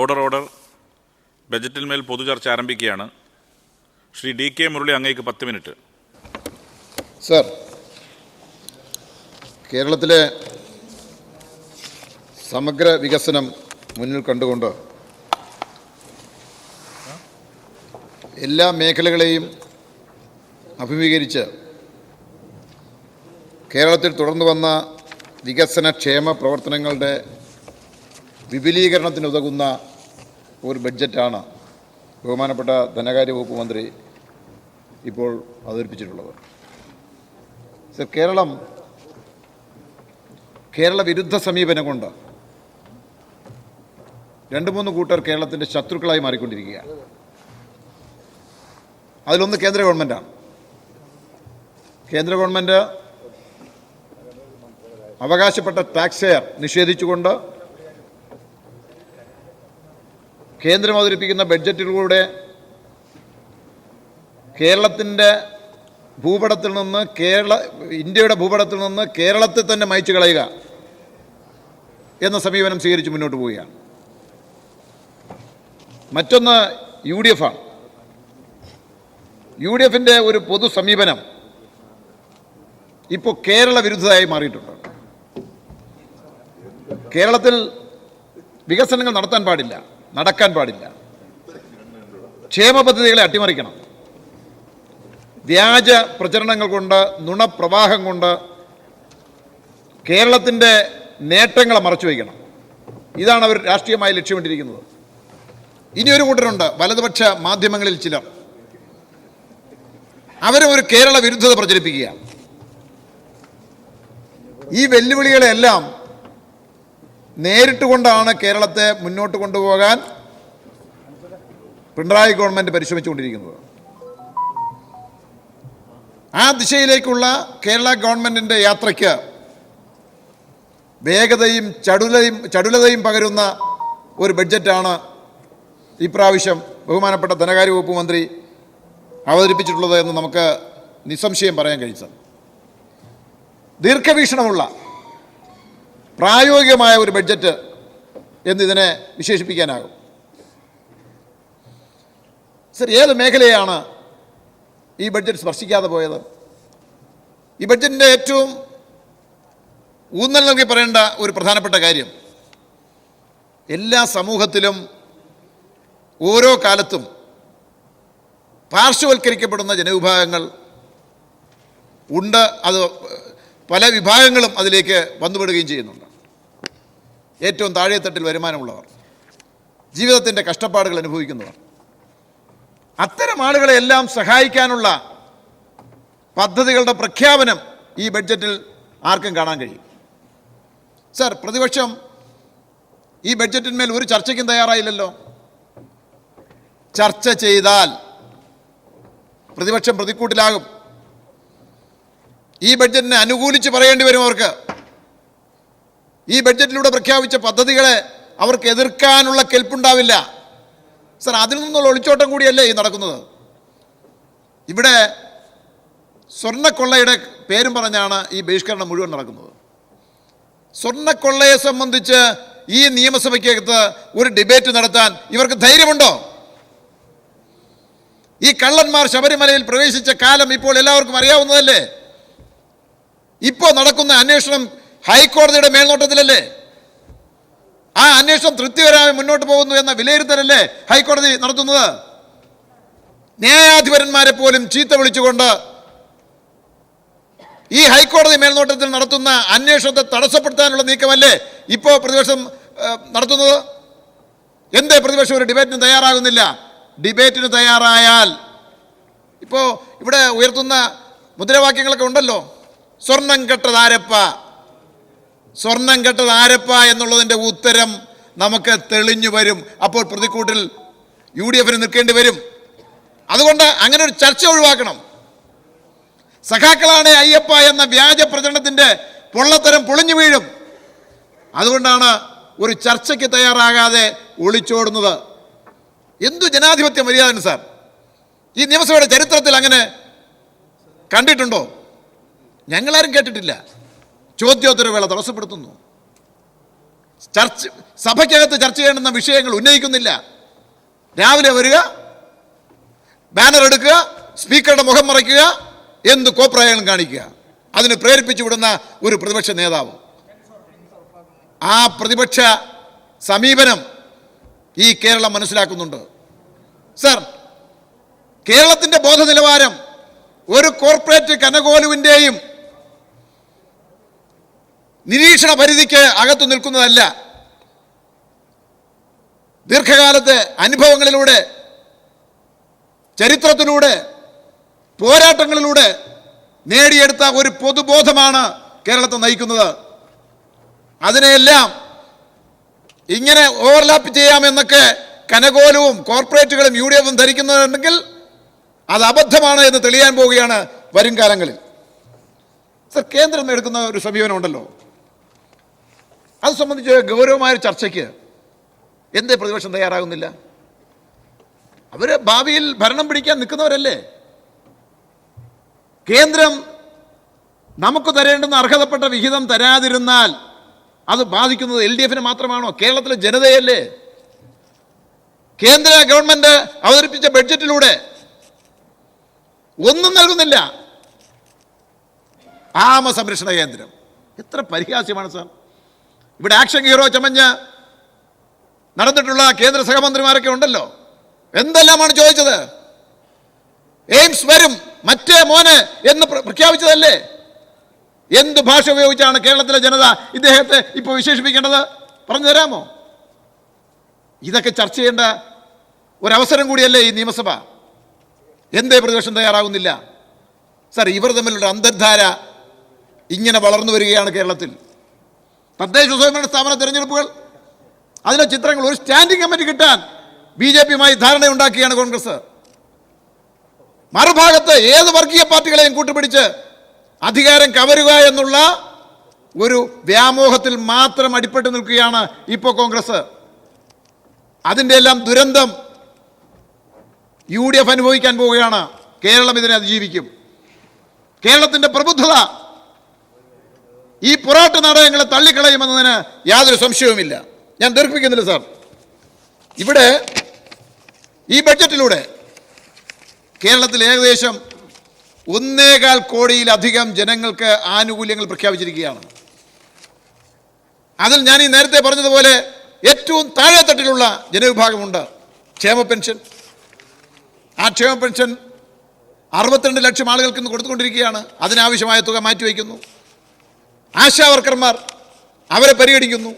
Order. ബജറ്റിന്മേൽ പൊതുചർച്ച ആരംഭിക്കുകയാണ്. Shri DK Murali, അങ്ങേക്ക് 10 minute. Sir, കേരളത്തിലെ സമഗ്ര വികസനം മുന്നിൽ കണ്ടുകൊണ്ട് എല്ലാ മേഖലകളെയും അഭിമുഖീകരിച്ച് കേരളത്തിൽ തുടർന്നു വന്ന വികസനക്ഷേമ പ്രവർത്തനങ്ങളുടെ വിപുലീകരണത്തിനുതകുന്ന ഒരു ബഡ്ജറ്റാണ് ബഹുമാനപ്പെട്ട ധനകാര്യ വകുപ്പ് മന്ത്രി ഇപ്പോൾ അവതരിപ്പിച്ചിട്ടുള്ളത്. സർ, കേരള വിരുദ്ധ സമീപനം കൊണ്ട് 2-3 കൂട്ടർ കേരളത്തിൻ്റെ ശത്രുക്കളായി മാറിക്കൊണ്ടിരിക്കുകയാണ്. അതിലൊന്ന് കേന്ദ്ര ഗവൺമെൻറ്റാണ്. കേന്ദ്ര ഗവൺമെൻറ് അവകാശപ്പെട്ട ടാക്സ് ഷെയർ നിഷേധിച്ചുകൊണ്ട് കേന്ദ്രം അവതരിപ്പിക്കുന്ന ബഡ്ജറ്റിലൂടെ കേരളത്തിൻ്റെ ഭൂപടത്തിൽ നിന്ന് ഇന്ത്യയുടെ ഭൂപടത്തിൽ നിന്ന് കേരളത്തെ തന്നെ മായ്ച്ചു കളയുക എന്ന സമീപനം സ്വീകരിച്ച് മുന്നോട്ട് പോവുകയാണ്. മറ്റൊന്ന് UDF ആണ്. UDFൻ്റെ ഒരു പൊതു സമീപനം ഇപ്പോൾ കേരള വിരുദ്ധമായി മാറിയിട്ടുണ്ട്. കേരളത്തിൽ വികസനങ്ങൾ നടക്കാൻ പാടില്ല. ക്ഷേമ പദ്ധതികളെ അട്ടിമറിക്കണം. വ്യാജ പ്രചരണങ്ങൾ കൊണ്ട്, നുണപ്രവാഹം കൊണ്ട് കേരളത്തിൻ്റെ നേട്ടങ്ങളെ മറച്ചു വയ്ക്കണം. ഇതാണ് അവർ രാഷ്ട്രീയമായി ലക്ഷ്യമിട്ടിരിക്കുന്നത്. ഇനിയൊരു കൂട്ടരുണ്ട്, വലതുപക്ഷ മാധ്യമങ്ങളിൽ ചിലർ. അവരും ഒരു കേരള വിരുദ്ധത പ്രചരിപ്പിക്കുക. ഈ വെല്ലുവിളികളെല്ലാം നേരിട്ടുകൊണ്ടാണ് കേരളത്തെ മുന്നോട്ട് കൊണ്ടുപോകാൻ പിണറായി ഗവൺമെൻറ് പരിശ്രമിച്ചുകൊണ്ടിരിക്കുന്നത്. ആ ദിശയിലേക്കുള്ള കേരള ഗവൺമെൻറ്റിൻ്റെ യാത്രയ്ക്ക് വേഗതയും ചടുലതയും പകരുന്ന ഒരു ബഡ്ജറ്റാണ് ഇപ്രാവശ്യം ബഹുമാനപ്പെട്ട ധനകാര്യ വകുപ്പ് മന്ത്രി അവതരിപ്പിച്ചിട്ടുള്ളത് എന്ന് നമുക്ക് നിസ്സംശയം പറയാൻ കഴിയും. ദീർഘവീക്ഷണമുള്ള പ്രായോഗികമായ ഒരു ബഡ്ജറ്റ് എന്നിതിനെ വിശേഷിപ്പിക്കാനാകും. സർ, ഏത് മേഖലയാണ് ഈ ബഡ്ജറ്റ് സ്പർശിക്കാതെ പോയത്? ഈ ബഡ്ജറ്റിൻ്റെ ഏറ്റവും ഊന്നൽ നൽകി പറയേണ്ട ഒരു പ്രധാനപ്പെട്ട കാര്യം, എല്ലാ സമൂഹത്തിലും ഓരോ കാലത്തും പാർശ്വവൽക്കരിക്കപ്പെടുന്ന ജനവിഭാഗങ്ങൾ ഉണ്ട്. അത് പല വിഭാഗങ്ങളും അതിലേക്ക് വന്നുപെടുകയും ചെയ്യുന്നുണ്ട്. ഏറ്റവും താഴെത്തട്ടിൽ വരുമാനമുള്ളവർ, ജീവിതത്തിൻ്റെ കഷ്ടപ്പാടുകൾ അനുഭവിക്കുന്നവർ, അത്തരം ആളുകളെല്ലാം സഹായിക്കാനുള്ള പദ്ധതികളുടെ പ്രഖ്യാപനം ഈ ബഡ്ജറ്റിൽ ആർക്കും കാണാൻ കഴിയും. സർ, പ്രതിപക്ഷം ഈ ബഡ്ജറ്റിന്മേൽ ഒരു ചർച്ചയ്ക്കും തയ്യാറായില്ലല്ലോ. ചർച്ച ചെയ്താൽ പ്രതിപക്ഷം പ്രതിക്കൂട്ടിലാകും. ഈ ബഡ്ജറ്റിനെ അനുകൂലിച്ച് പറയേണ്ടി വരും അവർക്ക്. ഈ ബഡ്ജറ്റിലൂടെ പ്രഖ്യാപിച്ച പദ്ധതികളെ അവർക്ക് എതിർക്കാനുള്ള കെൽപ്പുണ്ടാവില്ല. സർ, അതിൽ നിന്നുള്ള ഒളിച്ചോട്ടം കൂടിയല്ലേ ഈ നടക്കുന്നത്? ഇവിടെ സ്വർണ്ണക്കൊള്ളയുടെ പേരും പറഞ്ഞാണ് ഈ ബഹിഷ്കരണം മുഴുവൻ നടക്കുന്നത്. സ്വർണ്ണക്കൊള്ളയെ സംബന്ധിച്ച് ഈ നിയമസഭയ്ക്കകത്ത് ഒരു ഡിബേറ്റ് നടത്താൻ ഇവർക്ക് ധൈര്യമുണ്ടോ? ഈ കള്ളന്മാർ ശബരിമലയിൽ പ്രവേശിച്ച കാലം ഇപ്പോൾ എല്ലാവർക്കും അറിയാവുന്നതല്ലേ? ഇപ്പോൾ നടക്കുന്ന അന്വേഷണം ഹൈക്കോടതിയുടെ മേൽനോട്ടത്തിലല്ലേ? ആ അന്വേഷണം തൃപ്തികരമായി മുന്നോട്ട് പോകുന്നു എന്ന വിലയിരുത്തലല്ലേ ഹൈക്കോടതി നടത്തുന്നത്? ന്യായാധിപന്മാരെ പോലും ചീത്ത വിളിച്ചുകൊണ്ട് ഈ ഹൈക്കോടതി മേൽനോട്ടത്തിൽ നടത്തുന്ന അന്വേഷണത്തെ തടസ്സപ്പെടുത്താനുള്ള നീക്കമല്ലേ ഇപ്പോൾ പ്രതിപക്ഷം നടത്തുന്നത്? എന്തേ പ്രതിപക്ഷം ഒരു ഡിബേറ്റിന് തയ്യാറാകുന്നില്ല? ഡിബേറ്റിന് തയ്യാറായാൽ ഇപ്പോൾ ഇവിടെ ഉയർത്തുന്ന മുദ്രാവാക്യങ്ങളൊക്കെ ഉണ്ടല്ലോ. സ്വർണം കെട്ടതാരപ്പ എന്നുള്ളതിൻ്റെ ഉത്തരം നമുക്ക് തെളിഞ്ഞു വരും. അപ്പോൾ പ്രതിക്കൂട്ടിൽ UDFന് നിൽക്കേണ്ടി വരും. അതുകൊണ്ട് അങ്ങനെ ഒരു ചർച്ച ഒഴിവാക്കണം. സഖാക്കളാണ് അയ്യപ്പ എന്ന വ്യാജ പ്രചരണത്തിൻ്റെ പൊള്ളത്തരം പൊളിഞ്ഞു വീഴും. അതുകൊണ്ടാണ് ഒരു ചർച്ചയ്ക്ക് തയ്യാറാകാതെ ഒളിച്ചോടുന്നത്. എന്തു ജനാധിപത്യ മര്യാദ സാർ? ഈ നിയമസഭയുടെ ചരിത്രത്തിൽ അങ്ങനെ കണ്ടിട്ടുണ്ടോ? ഞങ്ങളാരും കേട്ടിട്ടില്ല. ചോദ്യോത്തരവേള തടസ്സപ്പെടുത്തുന്നു. സഭയ്ക്കകത്ത് ചർച്ച ചെയ്യേണ്ടുന്ന വിഷയങ്ങൾ ഉന്നയിക്കുന്നില്ല. രാവിലെ വരിക, ബാനർ എടുക്കുക, സ്പീക്കറുടെ മുഖം മറയ്ക്കുക, എന്ത് കോപ്രായങ്ങളും കാണിക്കുക. അതിന് പ്രേരിപ്പിച്ചു വിടുന്ന ഒരു പ്രതിപക്ഷ നേതാവ്. ആ പ്രതിപക്ഷ സമീപനം ഈ കേരളം മനസ്സിലാക്കുന്നുണ്ട്. സർ, കേരളത്തിൻ്റെ ബോധ നിലവാരം ഒരു കോർപ്പറേറ്റ് കനകോലുവിൻ്റെയും നിരീക്ഷണ പരിധിക്ക് അകത്തു നിൽക്കുന്നതല്ല. ദീർഘകാലത്തെ അനുഭവങ്ങളിലൂടെ, ചരിത്രത്തിലൂടെ, പോരാട്ടങ്ങളിലൂടെ നേടിയെടുത്ത ഒരു പൊതുബോധമാണ് കേരളത്തെ നയിക്കുന്നത്. അതിനെയെല്ലാം ഇങ്ങനെ ഓവർലാപ്പ് ചെയ്യാമെന്നൊക്കെ കനകോലവും കോർപ്പറേറ്റുകളും UDF-ഉം ധരിക്കുന്നുണ്ടെങ്കിൽ അത് അബദ്ധമാണ് എന്ന് തെളിയാൻ പോവുകയാണ് വരും കാലങ്ങളിൽ. സർ, കേന്ദ്രം എടുക്കുന്ന ഒരു സമീപനം ഉണ്ടല്ലോ, അത് സംബന്ധിച്ച് ഗൗരവമായ ചർച്ചയ്ക്ക് എന്തേ പ്രതിപക്ഷം തയ്യാറാകുന്നില്ല? അവർ ഭാവിയിൽ ഭരണം പിടിക്കാൻ നിൽക്കുന്നവരല്ലേ? കേന്ദ്രം നമുക്ക് തരേണ്ടുന്ന അർഹതപ്പെട്ട വിഹിതം തരാതിരുന്നാൽ അത് ബാധിക്കുന്നത് LDF-നെ മാത്രമാണോ? കേരളത്തിലെ ജനതയല്ലേ? കേന്ദ്ര ഗവൺമെന്റ് അവതരിപ്പിച്ച ബഡ്ജറ്റിലൂടെ ഒന്നും നൽകുന്നില്ല. ആമ സംരക്ഷണ കേന്ദ്രം എത്ര പരിഹാസ്യമാണ് സാർ. ഇവിടെ ആക്ഷൻ ഹീറോ ചമഞ്ഞ് നടന്നിട്ടുള്ള കേന്ദ്ര സഹമന്ത്രിമാരൊക്കെ ഉണ്ടല്ലോ. എന്തെല്ലാമാണ് ചോദിച്ചത്? എയിംസ് വരും, മറ്റേ മോന് എന്ന് പ്രഖ്യാപിച്ചതല്ലേ? എന്ത് ഭാഷ ഉപയോഗിച്ചാണ് കേരളത്തിലെ ജനത ഇദ്ദേഹത്തെ ഇപ്പോൾ വിശേഷിപ്പിക്കേണ്ടത്? പറഞ്ഞു തരാമോ? ഇതൊക്കെ ചർച്ച ചെയ്യേണ്ട ഒരവസരം കൂടിയല്ലേ ഈ നിയമസഭ. എന്തേ പ്രതിപക്ഷം തയ്യാറാകുന്നില്ല? സാർ, ഇവർ തമ്മിലുള്ള അന്തർധാര ഇങ്ങനെ വളർന്നു വരികയാണ് കേരളത്തിൽ. തദ്ദേശ സ്വയംഭരണ സ്ഥാപന തെരഞ്ഞെടുപ്പുകൾ, അതിലെ ചിത്രങ്ങൾ, ഒരു സ്റ്റാൻഡിംഗ് കമ്മിറ്റി കിട്ടാൻ BJP-യുമായി ധാരണയുണ്ടാക്കിയാണ് കോൺഗ്രസ്. മറുഭാഗത്ത് ഏത് വർഗീയ പാർട്ടികളെയും കൂട്ടുപിടിച്ച് അധികാരം കവരുക എന്നുള്ള ഒരു വ്യാമോഹത്തിൽ മാത്രം അടിപ്പെട്ടു നിൽക്കുകയാണ് ഇപ്പോൾ കോൺഗ്രസ്. അതിൻ്റെ എല്ലാം ദുരന്തം UDF അനുഭവിക്കാൻ പോവുകയാണ്. കേരളം ഇതിനെ അതിജീവിക്കും. കേരളത്തിൻ്റെ പ്രബുദ്ധത ഈ പോരാട്ട നാടകങ്ങളെ തള്ളിക്കളയുമെന്നതിന് യാതൊരു സംശയവുമില്ല. ഞാൻ ദീർഘിപ്പിക്കുന്നില്ല സാർ. ഇവിടെ ഈ ബഡ്ജറ്റിലൂടെ കേരളത്തിൽ ഏകദേശം 1.25 കോടിയിലധികം ജനങ്ങൾക്ക് ആനുകൂല്യങ്ങൾ പ്രഖ്യാപിച്ചിരിക്കുകയാണ്. അതിൽ ഞാൻ ഈ നേരത്തെ പറഞ്ഞതുപോലെ ഏറ്റവും താഴെത്തട്ടിലുള്ള ജനവിഭാഗമുണ്ട്. ക്ഷേമ പെൻഷൻ, ആ ക്ഷേമ പെൻഷൻ 62 ലക്ഷം ആളുകൾക്ക് ഇന്ന് കൊടുത്തുകൊണ്ടിരിക്കുകയാണ്. അതിനാവശ്യമായ തുക മാറ്റിവെക്കുന്നു. ആശാ വർക്കർമാർ, അവരെ പരിഗണിക്കുന്നു.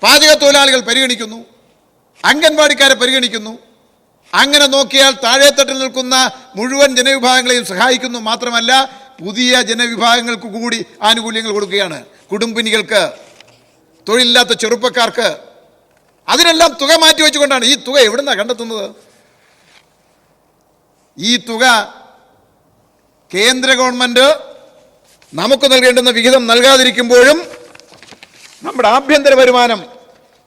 പാചക തൊഴിലാളികൾ പരിഗണിക്കുന്നു. അംഗൻവാടിക്കാരെ പരിഗണിക്കുന്നു. അങ്ങനെ നോക്കിയാൽ താഴെത്തട്ടിൽ നിൽക്കുന്ന മുഴുവൻ ജനവിഭാഗങ്ങളെയും സഹായിക്കുന്നു. മാത്രമല്ല, പുതിയ ജനവിഭാഗങ്ങൾക്ക് കൂടി ആനുകൂല്യങ്ങൾ കൊടുക്കുകയാണ്. കുടുംബിനികൾക്ക്, തൊഴിലില്ലാത്ത ചെറുപ്പക്കാർക്ക്, അതിനെല്ലാം തുക മാറ്റിവെച്ചുകൊണ്ടാണ്. ഈ തുക എവിടുന്നാണ് കണ്ടെത്തുന്നത്? ഈ തുക കേന്ദ്ര ഗവൺമെന്റ് നമുക്ക് നൽകേണ്ടുന്ന വിഹിതം നൽകാതിരിക്കുമ്പോഴും നമ്മുടെ ആഭ്യന്തര വരുമാനം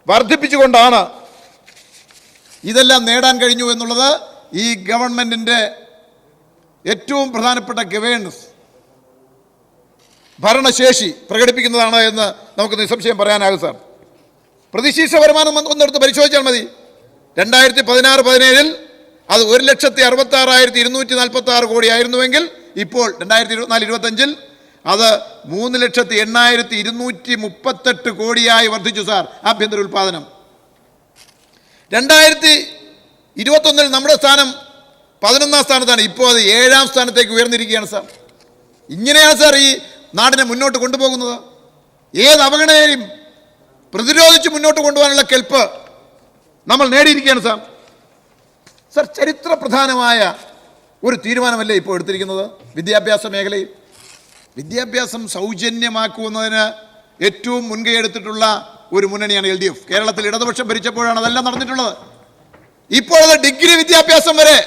വർദ്ധിപ്പിച്ചുകൊണ്ടാണ് ഇതെല്ലാം നേടാൻ കഴിഞ്ഞു എന്നുള്ളത് ഈ ഗവൺമെന്റിന്റെ ഏറ്റവും പ്രധാനപ്പെട്ട ഗവേണൻസ്, ഭരണശേഷി പ്രകടിപ്പിക്കുന്നതാണ് എന്ന് നമുക്ക് നിസ്സംശയം പറയാനാകും സാർ. പ്രതിശീർഷ വരുമാനം ഒന്നെടുത്ത് പരിശോധിച്ചാൽ മതി. 2016-17 അത് 1,66,246 കോടിയായിരുന്നുവെങ്കിൽ ഇപ്പോൾ 2024-25 അത് 3,08,238 കോടിയായി വർദ്ധിച്ചു സാർ ആഭ്യന്തര ഉൽപ്പാദനം. 2021 നമ്മുടെ സ്ഥാനം 11ാം സ്ഥാനത്താണ്. ഇപ്പോൾ അത് 7ാം സ്ഥാനത്തേക്ക് ഉയർന്നിരിക്കുകയാണ് സാർ. ഇങ്ങനെയാണ് സാർ ഈ നാടിനെ മുന്നോട്ട് കൊണ്ടുപോകുന്നത്. ഏത് അവഗണനയും പ്രതിരോധിച്ച് മുന്നോട്ട് കൊണ്ടുപോകാനുള്ള കെൽപ്പ് നമ്മൾ നേടിയിരിക്കുകയാണ് സാർ. സാർ, ചരിത്ര പ്രധാനമായ ഒരു തീരുമാനമല്ലേ ഇപ്പോൾ എടുത്തിരിക്കുന്നത് വിദ്യാഭ്യാസ മേഖലയിൽ? വിദ്യാഭ്യാസം സൗജന്യമാക്കുന്നതിന് ഏറ്റവും മുൻകൈ എടുത്തിട്ടുള്ള ഒരു മുന്നണിയാണ് LDF. കേരളത്തിൽ ഇടതുപക്ഷം ഭരിച്ചപ്പോഴാണ് അതെല്ലാം നടന്നിട്ടുള്ളത്. ഇപ്പോൾ അത് ഡിഗ്രി വിദ്യാഭ്യാസം വരെ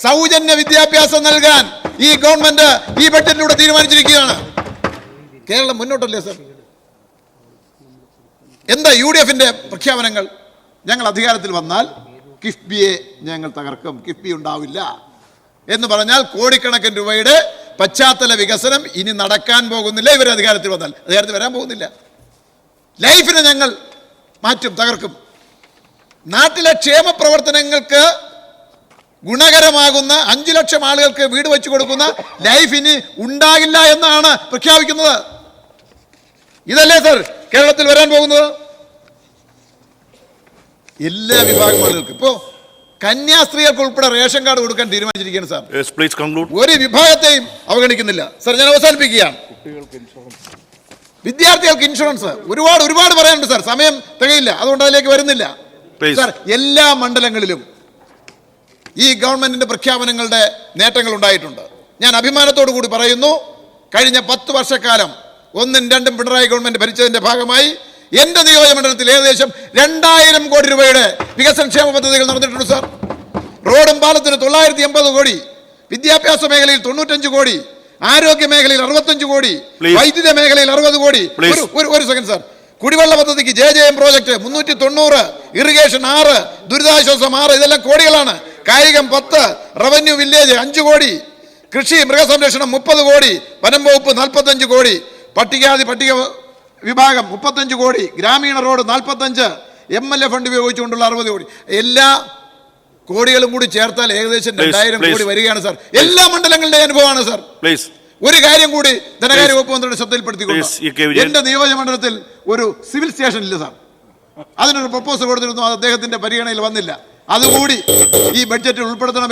സൗജന്യ വിദ്യാഭ്യാസം നൽകാൻ ഈ ഗവൺമെന്റ് ഈ ബഡ്ജറ്റിലൂടെ തീരുമാനിച്ചിരിക്കുകയാണ്. കേരളം മുന്നോട്ടല്ലേ സാർ? എന്താ UDF-ന്റെ പ്രഖ്യാപനങ്ങൾ? ഞങ്ങൾ അധികാരത്തിൽ വന്നാൽ കിഫ്ബിയെ ഞങ്ങൾ തകർക്കും, കിഫ്ബി ഉണ്ടാവില്ല എന്ന് പറഞ്ഞാൽ കോടിക്കണക്കിന് രൂപയുടെ പശ്ചാത്തല വികസനം ഇനി നടക്കാൻ പോകുന്നില്ല. ഇവർ അധികാരത്തിൽ വന്നാൽ, അധികാരത്തിൽ വരാൻ പോകുന്നില്ല. ലൈഫിനെ ഞങ്ങൾ മാറ്റും, തകർക്കും. നാട്ടിലെ ക്ഷേമ പ്രവർത്തനങ്ങൾക്ക് ഗുണകരമാകുന്ന 5 ലക്ഷം ആളുകൾക്ക് വീട് വെച്ചു കൊടുക്കുന്ന ലൈഫ് ഇനി ഉണ്ടാകില്ല എന്നാണ് പ്രഖ്യാപിക്കുന്നത്. ഇതല്ലേ സർ കേരളത്തിൽ വരാൻ പോകുന്നത്? എല്ലാ വിഭാഗം ആളുകൾക്ക് ഇപ്പോ കന്യാസ്ത്രീകൾക്ക് ഉൾപ്പെടെ റേഷൻ കാർഡ് കൊടുക്കാൻ തീരുമാനിച്ചിരിക്കുകയാണ് സാർ. Yes, please conclude. ഒരു വിഭാഗത്തെയും അവഗണിക്കുന്നില്ല സാർ. ഞാൻ അവസാനിപ്പിക്കുകയാണ്. വിദ്യാർത്ഥികൾക്ക് ഇൻഷുറൻസ് ഒരുപാട് പറയാനുണ്ട് സാർ, സമയം തികയില്ല, അതുകൊണ്ട് അതിലേക്ക് വരുന്നില്ല. Please. സാർ, എല്ലാ മണ്ഡലങ്ങളിലും ഈ ഗവൺമെന്റിന്റെ പ്രഖ്യാപനങ്ങളുടെ നേട്ടങ്ങൾ ഉണ്ടായിട്ടുണ്ട്. ഞാൻ അഭിമാനത്തോടു കൂടി പറയുന്നു, കഴിഞ്ഞ 10 വർഷക്കാലം 1ഉം 2ഉം പിണറായി ഗവൺമെന്റ് ഭരിച്ചതിന്റെ ഭാഗമായി എന്റെ നിയോജകമണ്ഡലത്തിൽ ഏകദേശം 2000 കോടി രൂപയുടെ വികസനക്ഷേമ പദ്ധതികൾ നടന്നിട്ടുണ്ട് സാർ. റോഡും പാലത്തിന് 980 കോടി, വിദ്യാഭ്യാസ മേഖലയിൽ 95 കോടി, ആരോഗ്യ മേഖലയിൽ 65 കോടി, വൈദ്യുത മേഖലയിൽ 60 കോടി. ഒരു സെക്കൻഡ് സാർ. കുടിവെള്ള പദ്ധതിക്ക് JJM പ്രോജക്ട് 390, ഇറിഗേഷൻ 6, ദുരിതാശ്വാസം 6, ഇതെല്ലാം കോടികളാണ്. കായികം 10, റവന്യൂ വില്ലേജ് 5 കോടി, കൃഷി മൃഗസംരക്ഷണം 30 കോടി, വനം വകുപ്പ് 45 കോടി, പട്ടിക വിഭാഗം 35 കോടി, ഗ്രാമീണ റോഡ് 45, MLA ഫണ്ട് ഉപയോഗിച്ചുകൊണ്ടുള്ള 60 കോടി. എല്ലാ കോടികളും കൂടി ചേർത്താൽ ഏകദേശം 2000 കോടി വരികയാണ് സാർ. എല്ലാ മണ്ഡലങ്ങളുടെ അനുഭവമാണ് സാർ. ഒരു കാര്യം കൂടി ധനകാര്യ വകുപ്പ് മന്ത്രിയുടെ ശ്രദ്ധയിൽപ്പെടുത്തിക്കൊണ്ട്, എന്റെ നിയോജക മണ്ഡലത്തിൽ ഒരു സിവിൽ സ്റ്റേഷൻ ഇല്ല സാർ. അതിനൊരു പ്രപ്പോസൽ കൊടുത്തിരുന്നു, അത് അദ്ദേഹത്തിന്റെ പരിഗണനയിൽ വന്നില്ല. അതുകൂടി ഈ ബഡ്ജറ്റിൽ ഉൾപ്പെടുത്തണം.